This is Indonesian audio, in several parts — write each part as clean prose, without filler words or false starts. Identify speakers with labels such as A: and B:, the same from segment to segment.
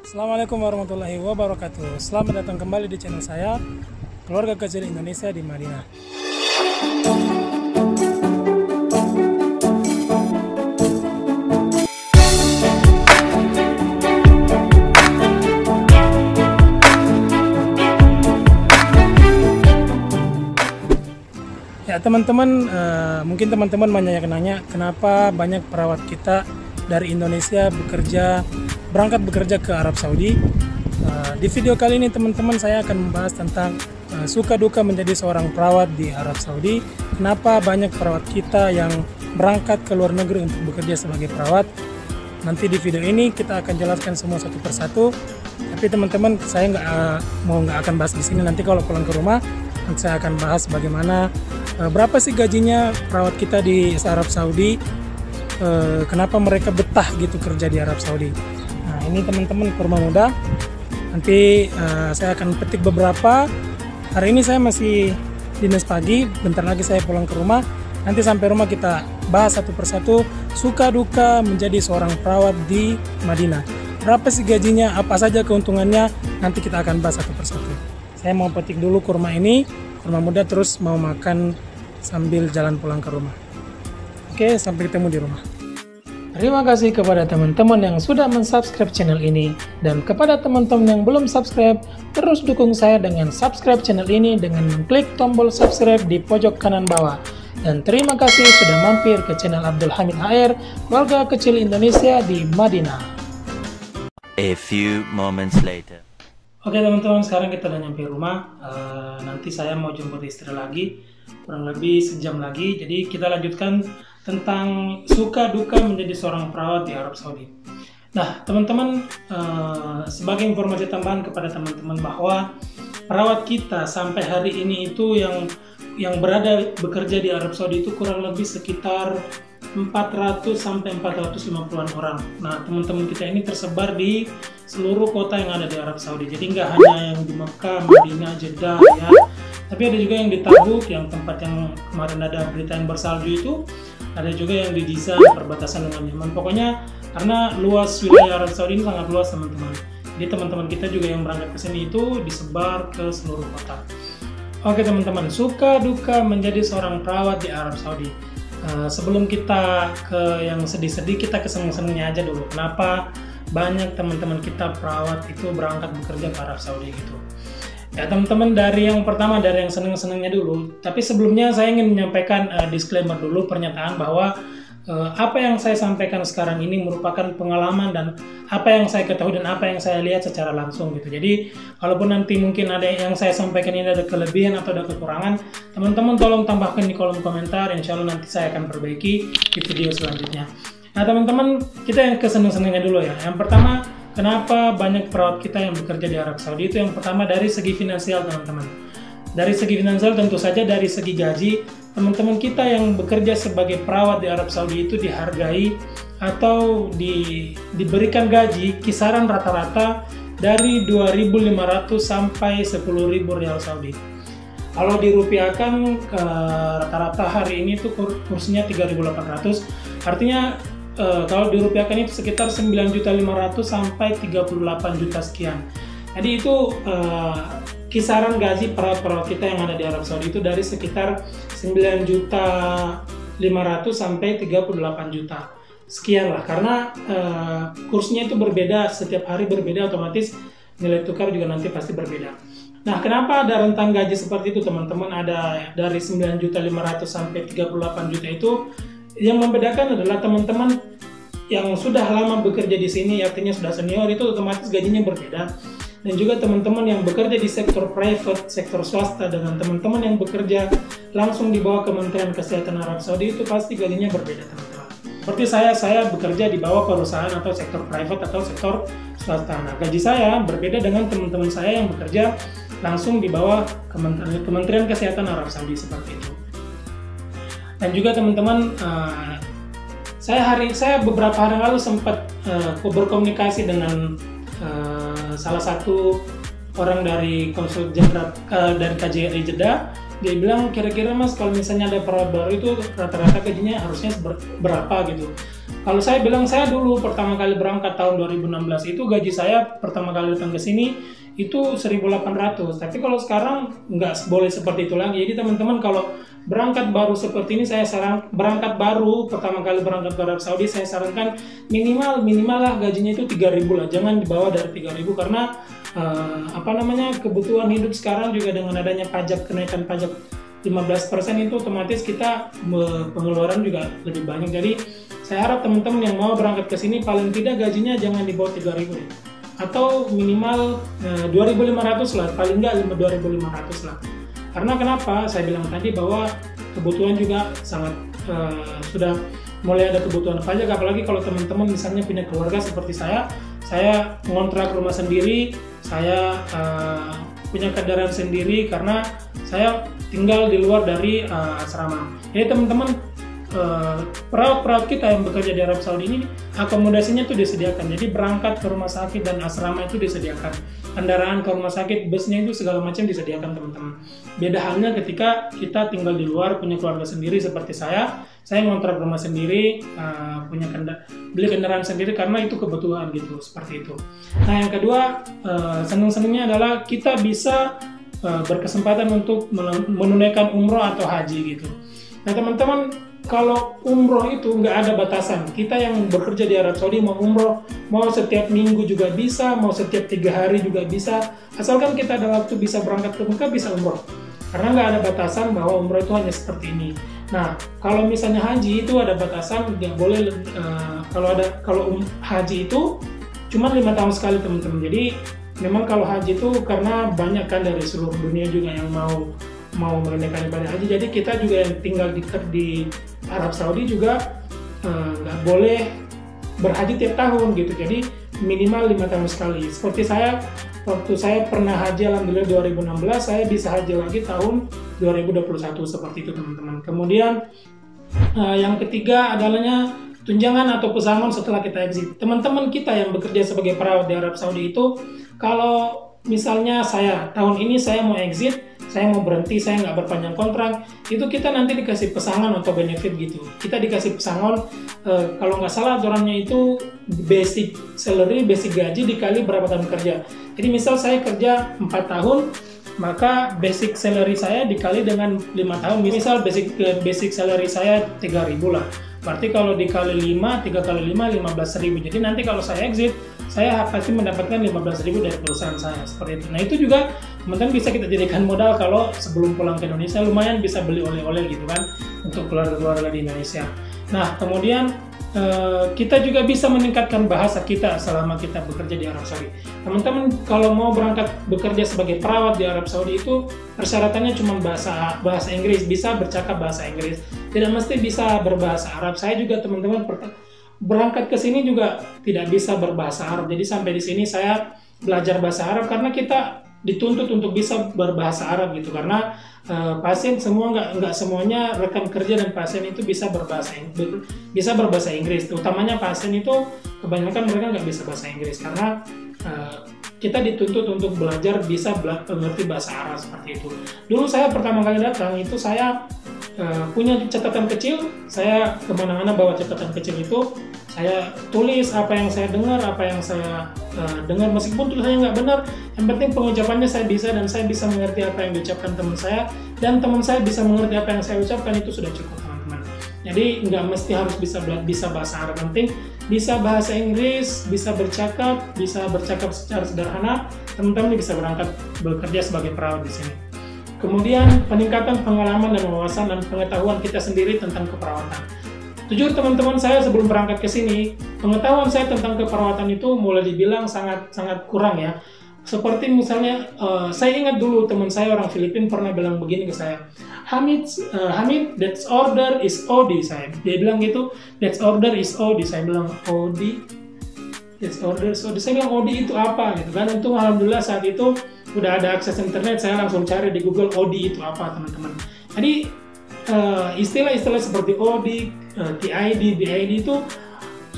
A: Assalamualaikum warahmatullahi wabarakatuh. Selamat datang kembali di channel saya, Keluarga Kecil Indonesia di Madinah. Ya teman-teman, mungkin teman-teman menanya kenapa banyak perawat kita dari Indonesia berangkat bekerja ke Arab Saudi. Di video kali ini teman-teman saya akan membahas tentang suka duka menjadi seorang perawat di Arab Saudi. Kenapa banyak perawat kita yang berangkat ke luar negeri untuk bekerja sebagai perawat. Nanti di video ini kita akan jelaskan semua satu persatu. Tapi teman-teman saya nggak akan bahas di sini. Nanti kalau pulang ke rumah nanti saya akan bahas bagaimana berapa sih gajinya perawat kita di Arab Saudi. Kenapa mereka betah gitu kerja di Arab Saudi. Nah ini teman-teman kurma muda. Nanti saya akan petik beberapa. Hari ini saya masih dinas pagi, bentar lagi saya pulang ke rumah. Nanti sampai rumah kita bahas satu persatu suka duka menjadi seorang perawat di Madinah. Berapa sih gajinya, apa saja keuntungannya, nanti kita akan bahas satu persatu. Saya mau petik dulu kurma ini, kurma muda, terus mau makan sambil jalan pulang ke rumah. Oke, sampai ketemu di rumah. Terima kasih kepada teman-teman yang sudah mensubscribe channel ini. Dan kepada teman-teman yang belum subscribe, terus dukung saya dengan subscribe channel ini dengan mengklik tombol subscribe di pojok kanan bawah. Dan terima kasih sudah mampir ke channel Abdul Hamid HR, Keluarga Kecil Indonesia di Madinah.
B: A few moments later.
A: Oke teman-teman, sekarang kita udah nyampe rumah. Nanti saya mau jemput istri lagi, kurang lebih sejam lagi. Jadi kita lanjutkan tentang suka duka menjadi seorang perawat di Arab Saudi. Nah teman-teman, sebagai informasi tambahan kepada teman-teman bahwa perawat kita sampai hari ini itu yang bekerja di Arab Saudi itu kurang lebih sekitar 400 sampai 450-an orang. Nah, teman-teman kita ini tersebar di seluruh kota yang ada di Arab Saudi. Jadi nggak hanya yang di Mekah, Madinah, Jeddah ya. Tapi ada juga yang di Tabuk, yang tempat yang kemarin ada berita yang bersalju itu. Ada juga yang di Jizan, perbatasan dengan Yaman. Pokoknya karena luas wilayah Arab Saudi ini sangat luas teman-teman. Jadi teman-teman kita juga yang berangkat ke sini itu disebar ke seluruh kota. Oke teman-teman, suka duka menjadi seorang perawat di Arab Saudi. Sebelum kita ke yang sedih-sedih, kita ke seneng-senengnya aja dulu. Kenapa banyak teman-teman kita perawat itu berangkat bekerja ke Arab Saudi gitu. Ya teman-teman, dari yang pertama, dari yang seneng-senengnya dulu. Tapi sebelumnya saya ingin menyampaikan disclaimer dulu, pernyataan bahwa apa yang saya sampaikan sekarang ini merupakan pengalaman dan apa yang saya ketahui dan apa yang saya lihat secara langsung gitu. Jadi kalaupun nanti mungkin ada yang saya sampaikan ini ada kelebihan atau ada kekurangan, teman-teman tolong tambahkan di kolom komentar. Insya Allah nanti saya akan perbaiki di video selanjutnya. Nah teman-teman, kita yang keseneng-senengnya dulu ya. Yang pertama, kenapa banyak perawat kita yang bekerja di Arab Saudi itu yang pertama dari segi finansial teman-teman. Dari segi finansial tentu saja dari segi gaji, teman-teman kita yang bekerja sebagai perawat di Arab Saudi itu dihargai atau diberikan gaji kisaran rata-rata dari 2.500 sampai 10.000 rial Saudi. Kalau dirupiahkan ke rata-rata hari ini tuh kursinya 3.800, artinya kalau dirupiahkan itu sekitar 9.500 sampai 38 juta sekian. Jadi itu kisaran gaji perawat-perawat kita yang ada di Arab Saudi itu dari sekitar 9.500 sampai 38 juta sekian lah. Karena kursnya itu berbeda, setiap hari berbeda, otomatis nilai tukar juga nanti pasti berbeda. Nah, kenapa ada rentang gaji seperti itu teman-teman? Ada dari 9.500 sampai 38 juta itu. Yang membedakan adalah teman-teman yang sudah lama bekerja di sini, artinya sudah senior, itu otomatis gajinya berbeda. Dan juga teman-teman yang bekerja di sektor private, sektor swasta, dengan teman-teman yang bekerja langsung di bawah Kementerian Kesehatan Arab Saudi itu pasti gajinya berbeda teman-teman. Seperti saya bekerja di bawah perusahaan atau sektor private atau sektor swasta. Nah, gaji saya berbeda dengan teman-teman saya yang bekerja langsung di bawah Kementerian Kesehatan Arab Saudi seperti itu. Dan juga teman-teman, saya beberapa hari lalu sempat berkomunikasi dengan salah satu orang dari konsul jenderal dari KJRI Jeddah. Dia bilang kira-kira mas kalau misalnya ada perawat baru itu rata-rata gajinya harusnya berapa gitu. Kalau saya bilang, saya dulu pertama kali berangkat tahun 2016 itu gaji saya pertama kali datang ke sini itu 1.800. Tapi kalau sekarang nggak boleh seperti itu lagi. Jadi teman-teman kalau berangkat baru seperti ini, saya berangkat baru pertama kali berangkat ke Arab Saudi, saya sarankan minimal lah gajinya itu 3.000 lah, jangan di bawah dari 3.000 karena kebutuhan hidup sekarang juga dengan adanya kenaikan pajak 15% itu otomatis kita pengeluaran juga lebih banyak. Jadi saya harap teman-teman yang mau berangkat ke sini paling tidak gajinya jangan di bawah 3.000 deh. Atau minimal 2.500 lah, paling nggak 2.500 lah. Karena kenapa? Saya bilang tadi bahwa kebutuhan juga sangat sudah mulai ada kebutuhan pajak, apalagi kalau teman-teman misalnya punya keluarga seperti saya ngontrak rumah sendiri, saya punya kendaraan sendiri karena saya tinggal di luar dari asrama. Jadi teman-teman, perawat-perawat kita yang bekerja di Arab Saudi ini akomodasinya tuh disediakan. Jadi berangkat ke rumah sakit dan asrama itu disediakan. Kendaraan ke rumah sakit, busnya itu segala macam disediakan teman-teman. Beda halnya ketika kita tinggal di luar, punya keluarga sendiri seperti saya ngontrak rumah sendiri, beli kendaraan sendiri karena itu kebutuhan gitu, seperti itu. Nah yang kedua, senang-senangnya adalah kita bisa berkesempatan untuk menunaikan umroh atau haji gitu. Nah teman-teman, kalau umroh itu nggak ada batasan. Kita yang bekerja di Arab Saudi mau umroh, mau setiap minggu juga bisa, mau setiap 3 hari juga bisa. Asalkan kita ada waktu bisa berangkat ke Mekah, bisa umroh. Karena nggak ada batasan bahwa umroh itu hanya seperti ini. Nah, kalau misalnya haji itu ada batasan, nggak boleh. Kalau haji itu cuma 5 tahun sekali teman-teman. Jadi memang kalau haji itu karena banyak kan dari seluruh dunia juga yang mau menunaikan ibadah haji. Jadi kita juga yang tinggal di Arab Saudi juga nggak boleh berhaji tiap tahun gitu. Jadi minimal 5 tahun sekali. Seperti waktu saya pernah haji alhamdulillah 2016, saya bisa haji lagi tahun 2021 seperti itu teman-teman. Kemudian yang ketiga adalahnya tunjangan atau pesangon setelah kita exit. Teman-teman kita yang bekerja sebagai perawat di Arab Saudi itu, kalau misalnya tahun ini saya mau exit, saya mau berhenti, saya nggak berpanjang kontrak, itu kita nanti dikasih pesangon atau benefit gitu. Kita dikasih pesangon, kalau nggak salah aturannya itu basic salary, basic gaji dikali berapa tahun kerja. Jadi misal saya kerja 4 tahun, maka basic salary saya dikali dengan 5 tahun. Misal basic salary saya 3.000 lah. Berarti kalau dikali 5, 3 kali 5, 15.000. Jadi nanti kalau saya exit, saya pasti mendapatkan 15.000 dari perusahaan saya, seperti itu. Nah itu juga teman-teman bisa kita jadikan modal kalau sebelum pulang ke Indonesia, lumayan bisa beli oleh-oleh gitu kan untuk keluarga-keluarga di Indonesia. Nah kemudian kita juga bisa meningkatkan bahasa kita selama kita bekerja di Arab Saudi. Teman-teman kalau mau berangkat bekerja sebagai perawat di Arab Saudi itu persyaratannya cuma bahasa Inggris, bisa bercakap bahasa Inggris. Tidak mesti bisa berbahasa Arab. Saya juga teman-teman berangkat ke sini juga tidak bisa berbahasa Arab. Jadi sampai di sini saya belajar bahasa Arab karena kita dituntut untuk bisa berbahasa Arab gitu. Karena pasien semua nggak semuanya rekan kerja dan pasien itu bisa berbahasa Inggris. Utamanya pasien itu kebanyakan mereka nggak bisa bahasa Inggris karena kita dituntut untuk belajar bisa mengerti bahasa Arab seperti itu. Dulu saya pertama kali datang itu saya punya catatan kecil, saya kemana-mana bawa catatan kecil itu, saya tulis apa yang saya dengar, apa yang saya dengar, meskipun tulisannya nggak benar, yang penting pengucapannya saya bisa dan saya bisa mengerti apa yang diucapkan teman saya, dan teman saya bisa mengerti apa yang saya ucapkan, itu sudah cukup teman-teman. Jadi nggak mesti harus bisa bahasa Arab, penting bisa bahasa Inggris, bisa bercakap secara sederhana, teman-teman bisa berangkat bekerja sebagai perawat di sini. Kemudian peningkatan pengalaman dan wawasan dan pengetahuan kita sendiri tentang keperawatan. Jujur teman-teman, saya sebelum berangkat ke sini, pengetahuan saya tentang keperawatan itu mulai dibilang sangat kurang ya. Seperti misalnya, saya ingat dulu teman saya orang Filipina pernah bilang begini ke saya, Hamid, that's order is OD. Dia bilang gitu, that's order is OD. Saya bilang OD, that's order is OD. Saya bilang OD itu apa gitu kan? Untung alhamdulillah saat itu udah ada akses internet, saya langsung cari di Google OD itu apa teman-teman. Jadi istilah-istilah seperti OD, TID, BID itu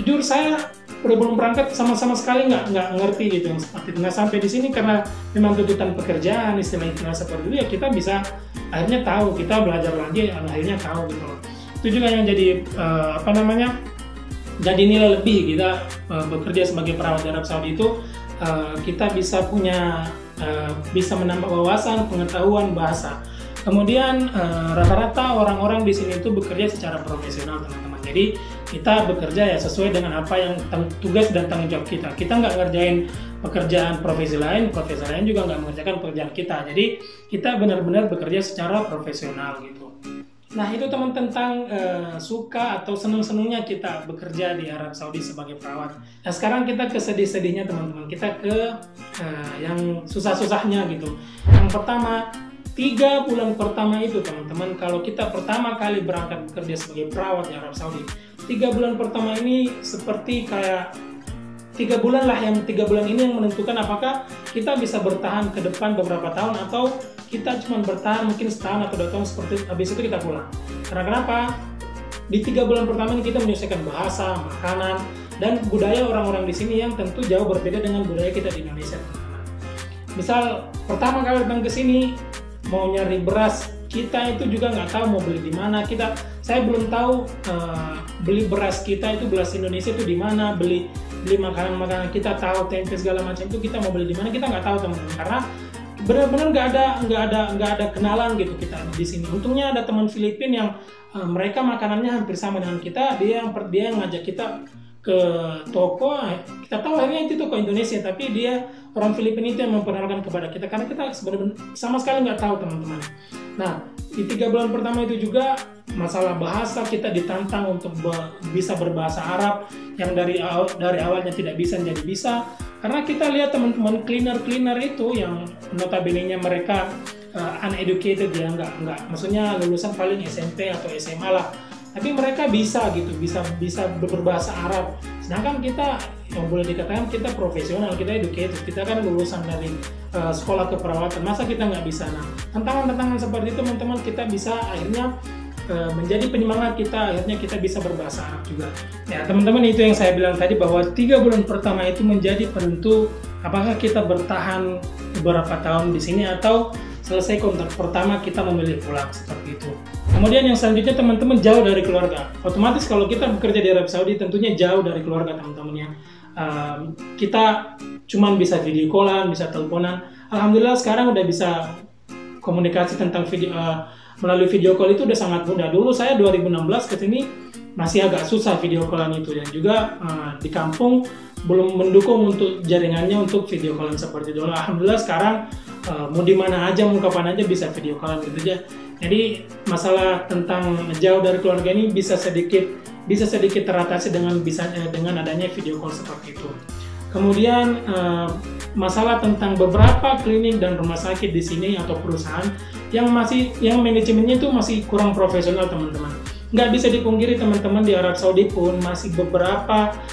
A: jujur saya belum berangkat sama sekali nggak ngerti gitu yang seperti itu. Nah sampai di sini karena memang tuntutan pekerjaan istilah-istilah seperti itu ya kita bisa akhirnya tahu, kita belajar lagi akhirnya tahu gitu loh. Itu juga yang jadi jadi nilai lebih kita bekerja sebagai perawat di Arab Saudi itu kita bisa punya bisa menambah wawasan, pengetahuan bahasa. Kemudian rata-rata orang-orang di sini itu bekerja secara profesional teman-teman. Jadi kita bekerja ya sesuai dengan apa yang tugas dan tanggung jawab kita. Kita nggak ngerjain pekerjaan profesi lain juga nggak mengerjakan pekerjaan kita. Jadi kita benar-benar bekerja secara profesional gitu. Nah itu teman tentang suka atau senang-senangnya kita bekerja di Arab Saudi sebagai perawat. Nah sekarang kita ke sedih-sedihnya teman-teman. Kita ke yang susah-susahnya gitu. Yang pertama, 3 bulan pertama itu teman-teman, kalau kita pertama kali berangkat bekerja sebagai perawat di Arab Saudi, 3 bulan pertama ini seperti kayak 3 bulan lah, yang 3 bulan ini yang menentukan apakah kita bisa bertahan ke depan beberapa tahun atau kita cuma bertahan mungkin setahun atau 2 tahun seperti habis itu kita pulang. Karena kenapa? Di 3 bulan pertama ini kita menyesuaikan bahasa, makanan, dan budaya orang-orang di sini yang tentu jauh berbeda dengan budaya kita di Indonesia. Misal pertama kali datang ke sini mau nyari beras, kita itu juga nggak tahu mau beli di mana. Saya belum tahu beli beras kita itu beras Indonesia itu di mana, beli makanan kita tahu tempe segala macam itu kita mau beli di mana kita nggak tahu teman-teman, karena benar-benar nggak ada kenalan gitu kita di sini. Untungnya ada teman Filipina yang mereka makanannya hampir sama dengan kita, dia yang ngajak kita ke toko, kita tahu akhirnya itu toko Indonesia, tapi dia orang Filipina itu yang memperkenalkan kepada kita, karena kita sebenarnya sama sekali nggak tahu teman-teman. Nah di 3 bulan pertama itu juga masalah bahasa, kita ditantang untuk bisa berbahasa Arab yang dari awalnya tidak bisa menjadi bisa, karena kita lihat teman-teman cleaner itu yang notabene-nya mereka uneducated ya, nggak maksudnya lulusan paling SMP atau SMA lah, tapi mereka bisa gitu, bisa berbahasa Arab. Sedangkan kita yang boleh dikatakan kita profesional, kita educated, kita kan lulusan dari sekolah keperawatan, masa kita nggak bisa? Nah tantangan-tantangan seperti itu teman-teman kita bisa akhirnya menjadi penyemangat kita, akhirnya kita bisa berbahasa Arab juga. Ya teman-teman, itu yang saya bilang tadi bahwa 3 bulan pertama itu menjadi penentu apakah kita bertahan beberapa tahun di sini atau selesai kontrak pertama kita memilih pulang, seperti itu. Kemudian yang selanjutnya teman-teman, jauh dari keluarga. Otomatis kalau kita bekerja di Arab Saudi tentunya jauh dari keluarga teman-teman ya. Kita cuman bisa video callan, bisa teleponan. Alhamdulillah sekarang udah bisa komunikasi tentang melalui video call itu udah sangat mudah. Dulu saya 2016 ke sini masih agak susah video callan itu, dan juga di kampung belum mendukung untuk jaringannya untuk video callan seperti dulu. Alhamdulillah sekarang mau di mana aja, mau kapan aja bisa video callan gitu aja. Jadi masalah tentang jauh dari keluarga ini bisa sedikit teratasi dengan adanya video call seperti itu. Kemudian masalah tentang beberapa klinik dan rumah sakit di sini atau perusahaan yang manajemennya itu masih kurang profesional teman-teman. Nggak bisa dipungkiri teman-teman, di Arab Saudi pun masih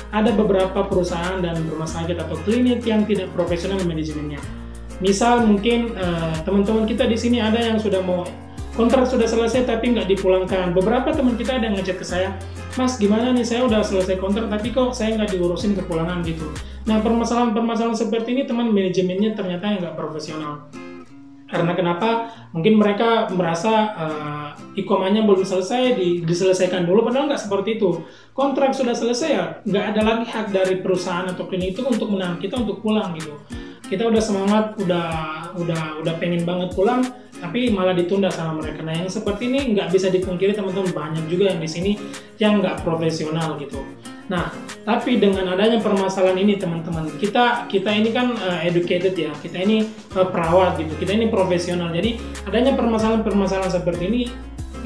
A: ada beberapa perusahaan dan rumah sakit atau klinik yang tidak profesional manajemennya. Misal mungkin teman-teman kita di sini ada yang sudah mau kontrak sudah selesai tapi nggak dipulangkan. Beberapa teman kita ada yang ngechat ke saya, Mas gimana nih, saya udah selesai kontrak tapi kok saya nggak diurusin kepulangan gitu. Nah permasalahan seperti ini teman manajemennya ternyata nggak profesional. Karena kenapa? Mungkin mereka merasa ikomanya belum selesai, diselesaikan dulu, padahal nggak seperti itu. Kontrak sudah selesai ya, nggak ada lagi hak dari perusahaan atau klinik itu untuk menahan kita untuk pulang gitu. Kita udah semangat, udah pengen banget pulang, tapi malah ditunda sama mereka. Nah yang seperti ini nggak bisa dipungkiri teman-teman, banyak juga yang di sini yang nggak profesional gitu. Nah, tapi dengan adanya permasalahan ini teman-teman, kita ini kan educated ya, kita ini perawat gitu, kita ini profesional. Jadi adanya permasalahan seperti ini,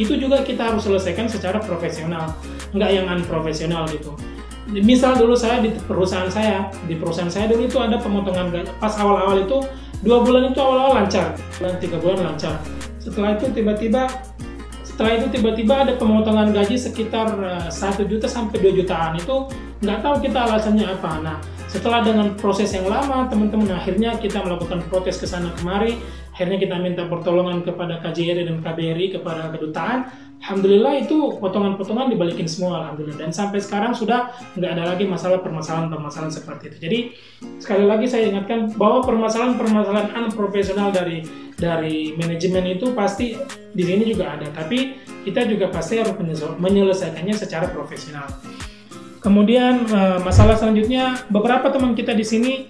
A: itu juga kita harus selesaikan secara profesional, nggak yang unprofesional gitu. Misal dulu saya di perusahaan saya dulu itu ada pemotongan gaji. Pas awal-awal itu 2 bulan itu awal-awal lancar, 3 bulan lancar. Setelah itu tiba-tiba ada pemotongan gaji sekitar 1 juta sampai 2 jutaan. Itu nggak tahu kita alasannya apa. Nah, setelah dengan proses yang lama, teman-teman, akhirnya kita melakukan protes ke sana kemari. Akhirnya kita minta pertolongan kepada KJRI dan KBRI, kepada kedutaan. Alhamdulillah itu potongan-potongan dibalikin semua, alhamdulillah. Dan sampai sekarang sudah nggak ada lagi permasalahan seperti itu. Jadi sekali lagi saya ingatkan bahwa permasalahan unprofesional dari manajemen itu pasti di sini juga ada, tapi kita juga pasti harus menyelesaikannya secara profesional. Kemudian masalah selanjutnya, beberapa teman kita di sini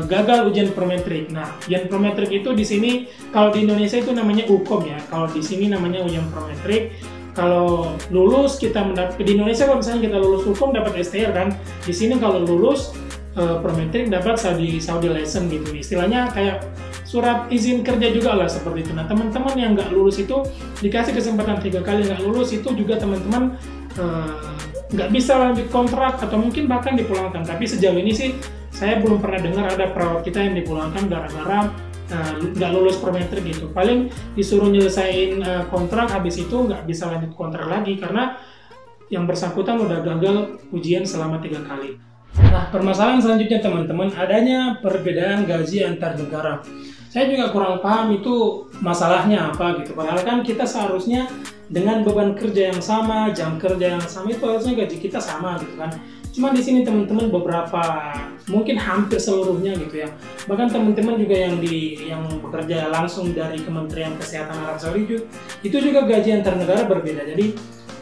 A: gagal ujian prometrik. Nah, ujian prometrik itu di sini kalau di Indonesia itu namanya UKOM ya. Kalau di sini namanya ujian prometrik. Kalau lulus kita di Indonesia kalau misalnya kita lulus UKOM dapat STR kan. Di sini kalau lulus prometrik dapat Saudi license gitu. Istilahnya kayak surat izin kerja juga lah seperti itu. Nah, teman-teman yang nggak lulus itu dikasih kesempatan 3 kali nggak lulus itu juga teman-teman nggak bisa lanjut kontrak atau mungkin bahkan dipulangkan. Tapi sejauh ini sih saya belum pernah dengar ada perawat kita yang dipulangkan gara-gara nggak lulus prometrik gitu. Paling disuruh nyelesain kontrak, habis itu nggak bisa lanjut kontrak lagi karena yang bersangkutan udah gagal ujian selama 3 kali. Nah, permasalahan selanjutnya teman-teman, adanya perbedaan gaji antar negara. Saya juga kurang paham itu masalahnya apa gitu. Padahal kan kita seharusnya dengan beban kerja yang sama, jam kerja yang sama, itu harusnya gaji kita sama gitu kan. Cuma di sini teman-teman beberapa, mungkin hampir seluruhnya gitu ya. Bahkan teman-teman juga yang bekerja langsung dari Kementerian Kesehatan Arab Saudi itu juga gaji antar negara berbeda. Jadi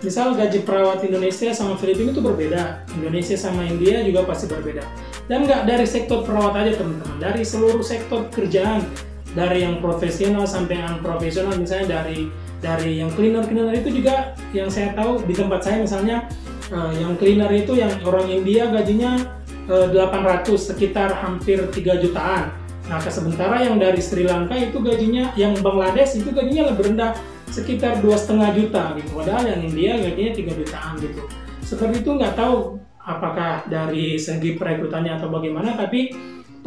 A: misal gaji perawat Indonesia sama Filipina itu berbeda, Indonesia sama India juga pasti berbeda. Dan nggak dari sektor perawat aja teman-teman, dari seluruh sektor pekerjaan, dari yang profesional sampai yang profesional, misalnya dari yang cleaner itu juga yang saya tahu di tempat saya misalnya yang cleaner itu yang orang India gajinya 800, sekitar hampir 3 jutaan. Nah, sementara yang dari Sri Lanka itu gajinya, yang Bangladesh itu gajinya lebih rendah, sekitar 2,5 juta gitu. Padahal yang India gajinya 3 jutaan gitu. Seperti itu, nggak tahu apakah dari segi perekrutannya atau bagaimana, tapi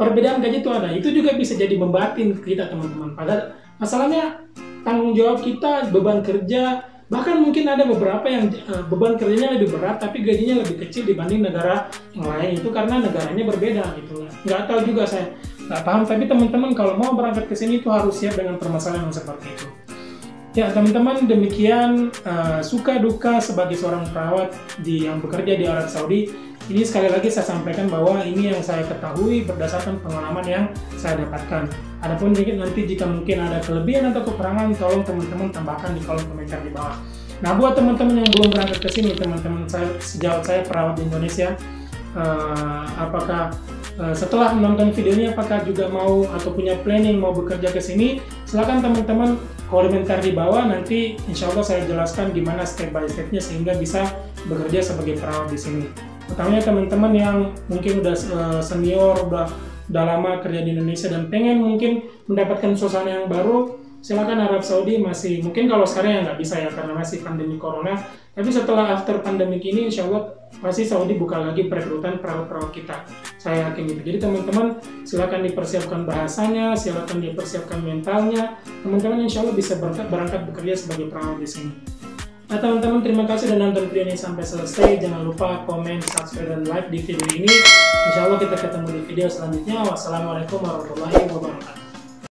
A: perbedaan gaji itu ada. Itu juga bisa jadi membatin kita teman-teman. Padahal masalahnya tanggung jawab kita, beban kerja, bahkan mungkin ada beberapa yang beban kerjanya lebih berat tapi gajinya lebih kecil dibanding negara yang lain. Itu karena negaranya berbeda gitu. Nggak tahu juga, saya nggak paham, tapi teman-teman kalau mau berangkat ke sini itu harus siap dengan permasalahan yang seperti itu. Ya teman-teman, demikian suka duka sebagai seorang perawat yang bekerja di Arab Saudi. Ini sekali lagi saya sampaikan bahwa ini yang saya ketahui berdasarkan pengalaman yang saya dapatkan. Adapun nanti jika mungkin ada kelebihan atau kekurangan, tolong teman-teman tambahkan di kolom komentar di bawah. Nah, buat teman-teman yang belum berangkat ke sini, teman-teman sejauh saya perawat di Indonesia, apakah setelah menonton video ini apakah juga mau atau punya planning mau bekerja ke sini, silakan teman-teman komentar di bawah, nanti insya Allah saya jelaskan gimana step by stepnya sehingga bisa bekerja sebagai perawat di sini. Utamanya teman-teman yang mungkin udah senior, udah lama kerja di Indonesia dan pengen mungkin mendapatkan suasana yang baru, silakan. Arab Saudi masih, mungkin kalau sekarang ya nggak bisa ya karena masih pandemi corona, tapi setelah after pandemic ini insya Allah pasti Saudi buka lagi perekrutan perawat-perawat kita, saya yakin gitu. Jadi teman-teman silakan dipersiapkan bahasanya, silakan dipersiapkan mentalnya, teman-teman insya Allah bisa berangkat bekerja sebagai perawat di sini. Nah teman-teman, terima kasih sudah nonton video ini sampai selesai. Jangan lupa komen, subscribe, dan like di video ini. Insya Allah kita ketemu di video selanjutnya. Wassalamualaikum warahmatullahi wabarakatuh.